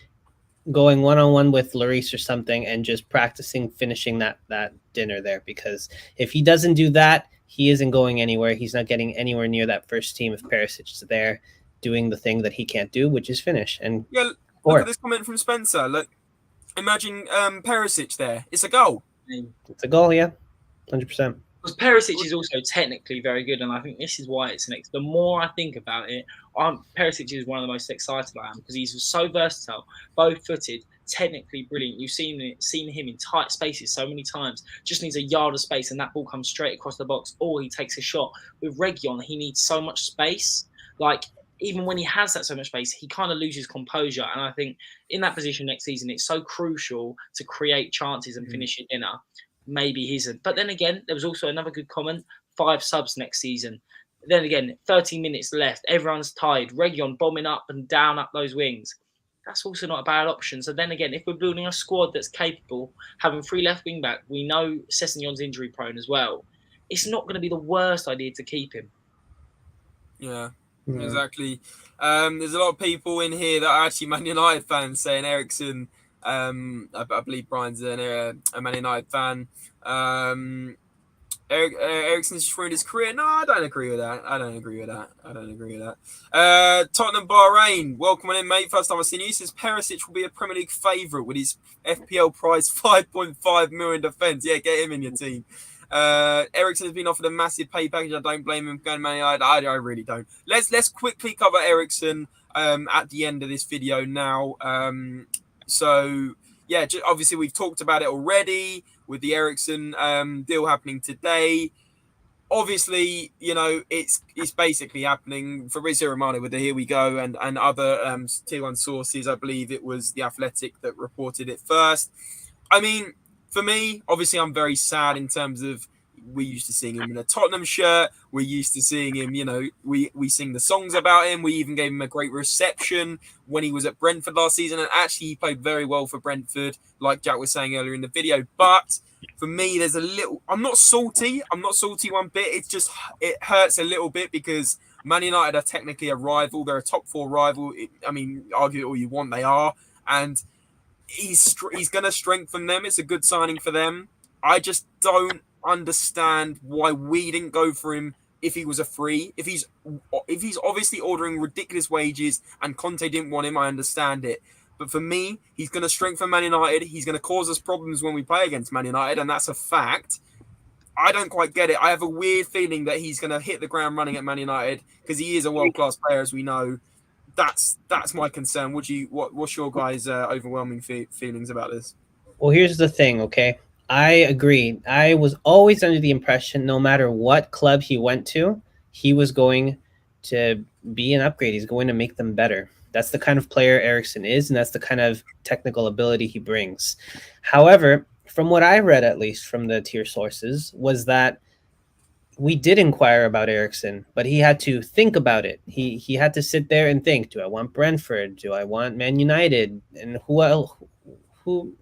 going one-on-one with Lloris or something and just practicing finishing that dinner there. Because if he doesn't do that, he isn't going anywhere. He's not getting anywhere near that first team if Perisic is there doing the thing that he can't do, which is finish. And look at this comment from Spencer. Look, imagine Perisic there. It's a goal. It's a goal, yeah, 100%. Because Perisic is also technically very good, and I think this is why it's next. The more I think about it, Perisic is one of the most excited I am because he's so versatile, both-footed, technically brilliant. You've seen him in tight spaces so many times. Just needs a yard of space, and that ball comes straight across the box, or he takes a shot. With Reguilon, he needs so much space. Like, even when he has that so much space, he kind of loses composure. And I think in that position next season, it's so crucial to create chances and finish your dinner. Maybe he isn't. But then again, there was also another good comment, 5 subs next season. Then again, 30 minutes left. Everyone's tired. Reguilon bombing up and down up those wings. That's also not a bad option. So then again, if we're building a squad that's capable, having 3 left wing back, we know Sessegnon's injury prone as well. It's not going to be the worst idea to keep him. Yeah. Exactly. There's a lot of people in here that are actually Man United fans saying Eriksen. I believe Brian's a Man United fan. Eriksen's just ruined his career. No, I don't agree with that. Tottenham Bahrain, welcome on in, mate. First time I've seen you. Says Perisic will be a Premier League favourite with his FPL price 5.5 million defence. Yeah, get him in your team. Eriksen has been offered a massive pay package. I don't blame him going to Man United. I really don't. Let's quickly cover Eriksen at the end of this video now. Obviously we've talked about it already with the Eriksen deal happening today. Obviously, it's basically happening. Fabrizio Romano with the Here We Go and other tier 1 sources. I believe it was The Athletic that reported it first. I mean, for me, obviously, I'm very sad in terms of we're used to seeing him in a Tottenham shirt. We're used to seeing him, we sing the songs about him. We even gave him a great reception when he was at Brentford last season. And actually, he played very well for Brentford, like Jack was saying earlier in the video. But for me, there's a little... I'm not salty one bit. It hurts a little bit because Man United are technically a rival. They're a top 4 rival. Argue it all you want, they are. And he's going to strengthen them. It's a good signing for them. I just don't understand why we didn't go for him if he was a free. If he's obviously ordering ridiculous wages and Conte didn't want him, I understand it. But for me, he's going to strengthen Man United. He's going to cause us problems when we play against Man United, and that's a fact. I don't quite get it. I have a weird feeling that he's going to hit the ground running at Man United because he is a world-class player, as we know. That's my concern. What's your guys' overwhelming feelings about this? Well, here's the thing, okay? I agree. I was always under the impression no matter what club he went to, he was going to be an upgrade. He's going to make them better. That's the kind of player Eriksen is, and that's the kind of technical ability he brings. However, from what I read, at least from the tier sources, was that we did inquire about Eriksen, but he had to think about it. He had to sit there and think, do I want Brentford? Do I want Man United? And who else?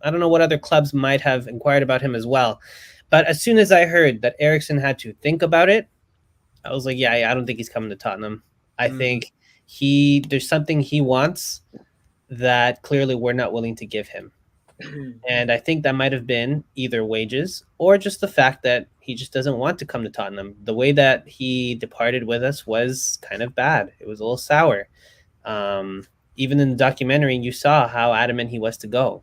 I don't know what other clubs might have inquired about him as well. But as soon as I heard that Eriksen had to think about it, I was like, yeah, I don't think he's coming to Tottenham. I think there's something he wants that clearly we're not willing to give him. And I think that might have been either wages or just the fact that he just doesn't want to come to Tottenham. The way that he departed with us was kind of bad. It was a little sour. Even in the documentary, you saw how adamant he was to go.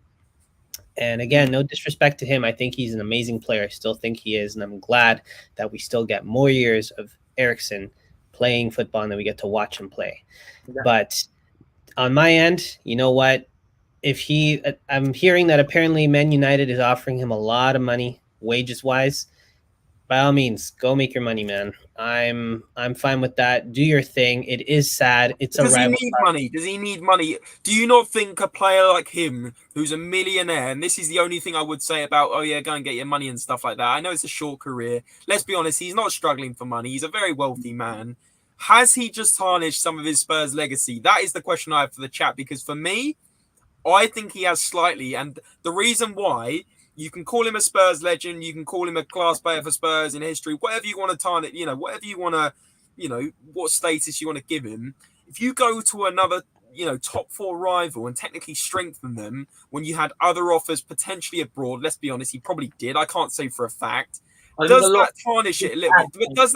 And again, no disrespect to him. I think he's an amazing player. I still think he is. And I'm glad that we still get more years of Eriksen playing football and that we get to watch him play. Yeah. But on my end, you know what? I'm hearing that apparently Man United is offering him a lot of money, wages-wise. By all means, go make your money, man. I'm fine with that. Do your thing. It is sad. Does he need money? Does he need money? Do you not think a player like him, who's a millionaire, and this is the only thing I would say about, go and get your money and stuff like that. I know it's a short career. Let's be honest, he's not struggling for money. He's a very wealthy man. Has he just tarnished some of his Spurs legacy? That is the question I have for the chat, because for me, I think he has slightly. And the reason why You can call him a Spurs legend. You can call him a class player for Spurs in history. Whatever you want to tarnish, whatever you want to, what status you want to give him. If you go to another, top 4 rival and technically strengthen them when you had other offers potentially abroad, let's be honest, he probably did. I can't say for a fact. Does that tarnish it a little bit? Does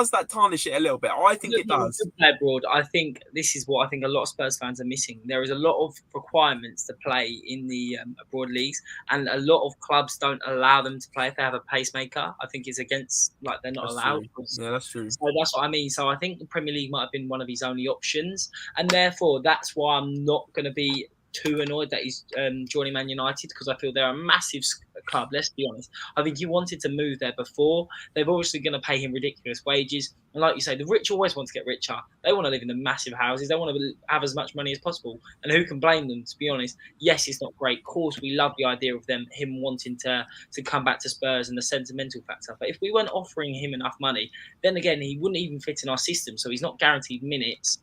that tarnish it a little bit? I think it does. Play abroad. I think this is what I think a lot of Spurs fans are missing. There is a lot of requirements to play in the abroad leagues, and a lot of clubs don't allow them to play if they have a pacemaker. I think it's against, they're not allowed. Yeah, that's true. So that's what I mean. So I think the Premier League might have been one of his only options, and therefore that's why I'm not going to be too annoyed that he's joining Man United, because I feel they're a massive club. Let's be honest. I think he wanted to move there before. They're obviously going to pay him ridiculous wages. And like you say, the rich always want to get richer. They want to live in the massive houses. They want to have as much money as possible. And who can blame them, to be honest? Yes, it's not great. Of course, we love the idea of him wanting to come back to Spurs and the sentimental factor. But if we weren't offering him enough money, then again, he wouldn't even fit in our system. So he's not guaranteed minutes.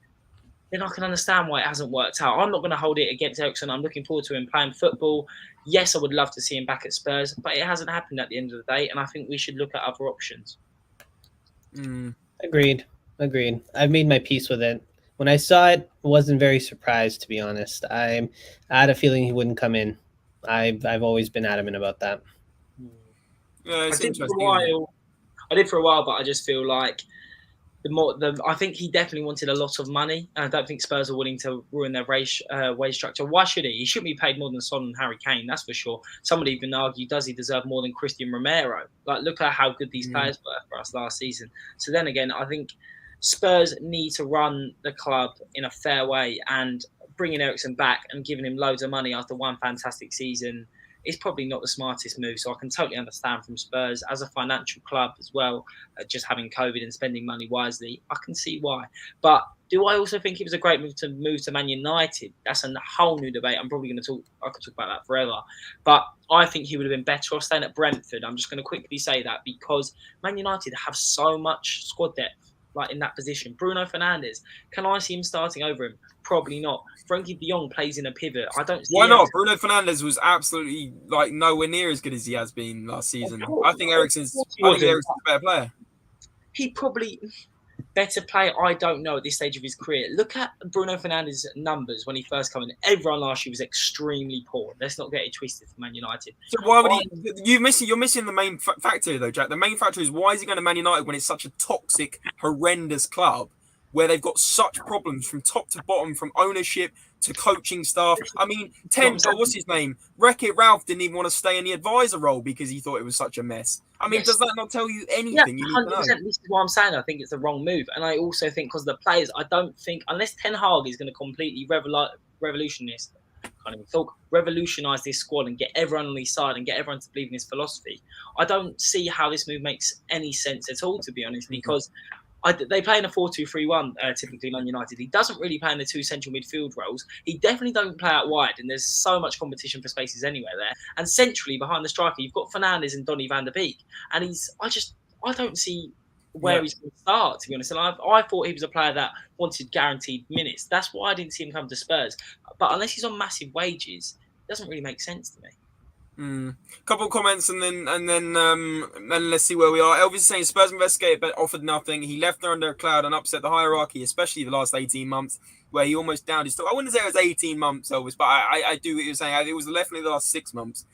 Then I can understand why it hasn't worked out. I'm not going to hold it against Eriksen. I'm looking forward to him playing football. Yes, I would love to see him back at Spurs, but it hasn't happened at the end of the day, and I think we should look at other options. Agreed. I've made my peace with it. When I saw it, I wasn't very surprised, to be honest. I had a feeling he wouldn't come in. I've always been adamant about that. Yeah, it's interesting. I did for a while, but I just feel like I think he definitely wanted a lot of money, and I don't think Spurs are willing to ruin their wage structure. Why should he? He shouldn't be paid more than Son and Harry Kane, that's for sure. Somebody even argue, does he deserve more than Christian Romero? Look at how good these players were for us last season. So then again, I think Spurs need to run the club in a fair way, and bringing Eriksen back and giving him loads of money after one fantastic season is probably not the smartest move. So I can totally understand from Spurs as a financial club as well, just having COVID and spending money wisely. I can see why. But do I also think it was a great move to Man United? That's a whole new debate. I could talk about that forever. But I think he would have been better off staying at Brentford. I'm just going to quickly say that because Man United have so much squad depth, in that position. Bruno Fernandes, can I see him starting over him? Probably not. Frankie de Jong plays in a pivot. I don't see Why not? Bruno Fernandes was absolutely nowhere near as good as he has been last season. I think Eriksen's a better player. He probably better player. I don't know at this stage of his career. Look at Bruno Fernandes' numbers when he first came in. Everyone last year was extremely poor. Let's not get it twisted for Man United. So why would you're missing the main factor though, Jack. The main factor is, why is he going to Man United when it's such a toxic, horrendous club where they've got such problems from top to bottom, from ownership to coaching staff? I mean, what's his name? Wreck-It Ralph didn't even want to stay in the advisor role because he thought it was such a mess. I mean, does that not tell you anything? Yeah, 100%. This is what I'm saying. I think it's the wrong move. And I also think because of the players, I don't think, unless Ten Hag is going to completely revolutionise this squad and get everyone on his side and get everyone to believe in his philosophy, I don't see how this move makes any sense at all, to be honest, because they play in a 4-2-3-1, typically Man United. He doesn't really play in the two central midfield roles. He definitely don't play out wide, and there's so much competition for spaces anywhere there. And centrally, behind the striker, you've got Fernandes and Donny van der Beek. And I don't see where he's going to start, to be honest. And I thought he was a player that wanted guaranteed minutes. That's why I didn't see him come to Spurs. But unless he's on massive wages, it doesn't really make sense to me. Couple of comments and then let's see where we are. Elvis is saying Spurs investigated but offered nothing. He left there under a cloud and upset the hierarchy, especially the last 18 months where he almost downed his stock. I wouldn't say it was 18 months, Elvis, but I do what you're saying. It was definitely the last 6 months.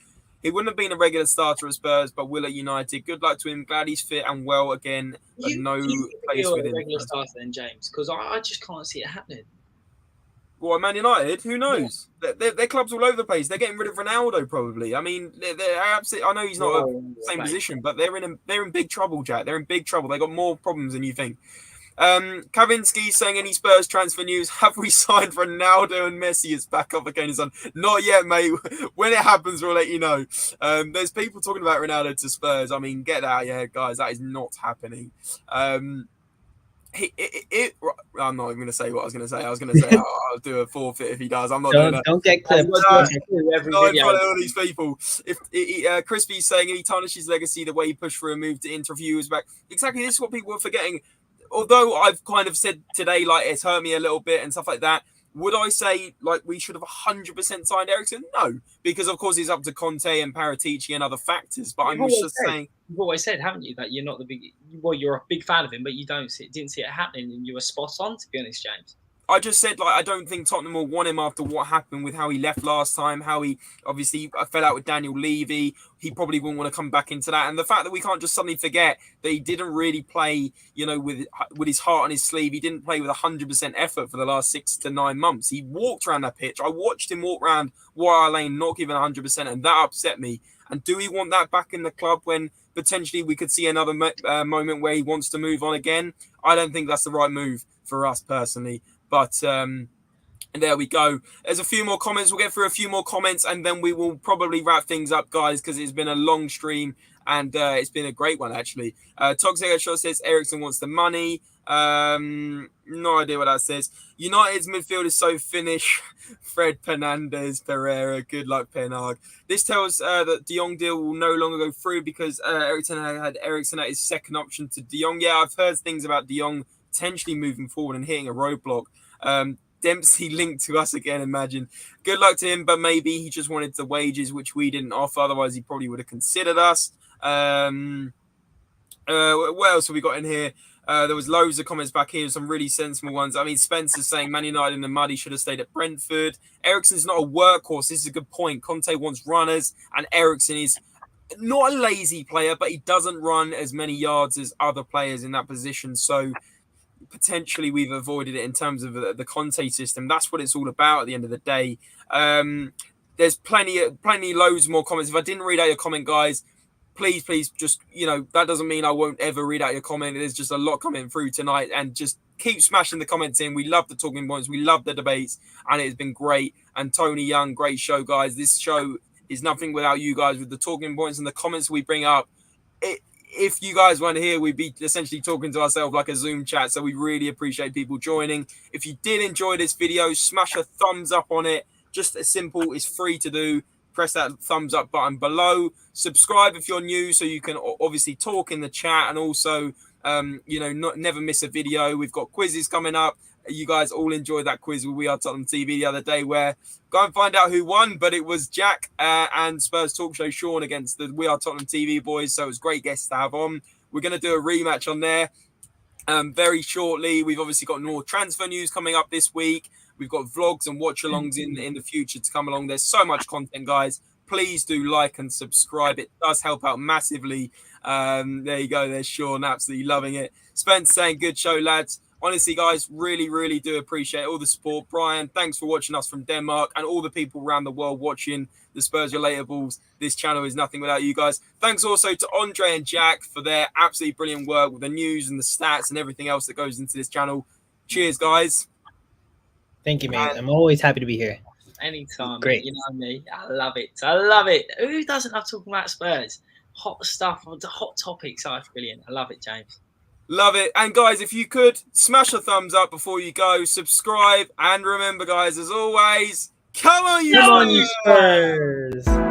He wouldn't have been a regular starter at Spurs, but will at United. Good luck to him. Glad he's fit and well again. But no place for him. Regular starter then, James, because I just can't see it happening. Well, Man United, who knows? Yeah. Their club's all over the place. They're getting rid of Ronaldo, probably. I mean, they're absolutely. I know he's not in the same position, but they're in big trouble, Jack. They're in big trouble. They got more problems than you think. Kavinsky's saying, any Spurs transfer news? Have we signed Ronaldo and Messi as backup for Kane's son? Not yet, mate. When it happens, we'll let you know. There's people talking about Ronaldo to Spurs. I mean, get that out of your head, guys. That is not happening. I'm not even going to say what I was going to say. I was going to say I'll do a forfeit if he does. I'm not doing that. Don't get clipped. Not in front of all these people. If Crispy's saying he tarnishes legacy the way he pushed for a move to interview us back. Exactly, this is what people are forgetting. Although I've kind of said today, it's hurt me a little bit and stuff like that, Would I say like we should have 100% signed Eriksen? No, because of course it's up to Conte and Paratici and other factors. But I'm just saying, you've always said, haven't you, that you're not the big. Well, you're a big fan of him, but you didn't see it happening, and you were spot on. To be honest, James. I just said, like, I don't think Tottenham will want him after what happened with how he left last time, how he obviously fell out with Daniel Levy. He probably wouldn't want to come back into that. And the fact that we can't just suddenly forget that he didn't really play, you know, with his heart on his sleeve. He didn't play with 100% effort for the last 6 to 9 months. He walked around that pitch. I watched him walk around Wire Lane, not giving 100%, and that upset me. And do we want that back in the club when potentially we could see another moment where he wants to move on again? I don't think that's the right move for us personally. But and there we go. There's a few more comments. We'll get through a few more comments and then we will probably wrap things up, guys, because it's been a long stream and it's been a great one, actually. Toxic Shot says Eriksen wants the money. No idea what that says. United's midfield is so Finnish. Fred Fernandez, Pereira. Good luck, Penarg. This tells that De Jong deal will no longer go through because Eriksen had Eriksen at his second option to De Jong. Yeah, I've heard things about De Jong potentially moving forward and hitting a roadblock. Dempsey linked to us again, imagine. Good luck to him, but maybe he just wanted the wages, which we didn't offer. Otherwise, he probably would have considered us. What else have we got in here? There was loads of comments back here, some really sensible ones. I mean, Spencer's saying Man United in the mud, he should have stayed at Brentford. Eriksen's not a workhorse. This is a good point. Conte wants runners, and Eriksen is not a lazy player, but he doesn't run as many yards as other players in that position. So potentially we've avoided it in terms of the Conte system. That's what it's all about at the end of the day. There's plenty, loads more comments. If I didn't read out your comment, guys, please, just, you know, that doesn't mean I won't ever read out your comment. There's just a lot coming through tonight and just keep smashing the comments in. We love the talking points. We love the debates and it's been great. And Tony Young, great show, guys. This show is nothing without you guys with the talking points and the comments we bring up. If you guys weren't here, we'd be essentially talking to ourselves like a Zoom chat. So we really appreciate people joining. If you did enjoy this video, smash a thumbs up on it. Just as simple, it's free to do. Press that thumbs up button below. Subscribe if you're new so you can obviously talk in the chat and also, never miss a video. We've got quizzes coming up. You guys all enjoyed that quiz with We Are Tottenham TV the other day where go and find out who won, but it was Jack and Spurs Talk Show Sean against the We Are Tottenham TV boys. So it was great guests to have on. We're going to do a rematch on there very shortly. We've obviously got more transfer news coming up this week. We've got vlogs and watch-alongs in the future to come along. There's so much content, guys. Please do like and subscribe. It does help out massively. There you go. There's Sean, absolutely loving it. Spence saying, good show, lads. Honestly, guys, really do appreciate all the support. Brian, thanks for watching us from Denmark and all the people around the world watching the Spurs Relatables. This channel is nothing without you guys. Thanks also to Andre and Jack for their absolutely brilliant work with the news and the stats and everything else that goes into this channel. Cheers, guys. Thank you, mate. I'm always happy to be here. Anytime. Great. You know me. I love it. Who doesn't love talking about Spurs? Hot stuff, hot topics. Oh, it's brilliant. I love it, James. Love it. And guys, if you could smash a thumbs up before you go, subscribe, and remember, guys, as always, come on, you Spurs!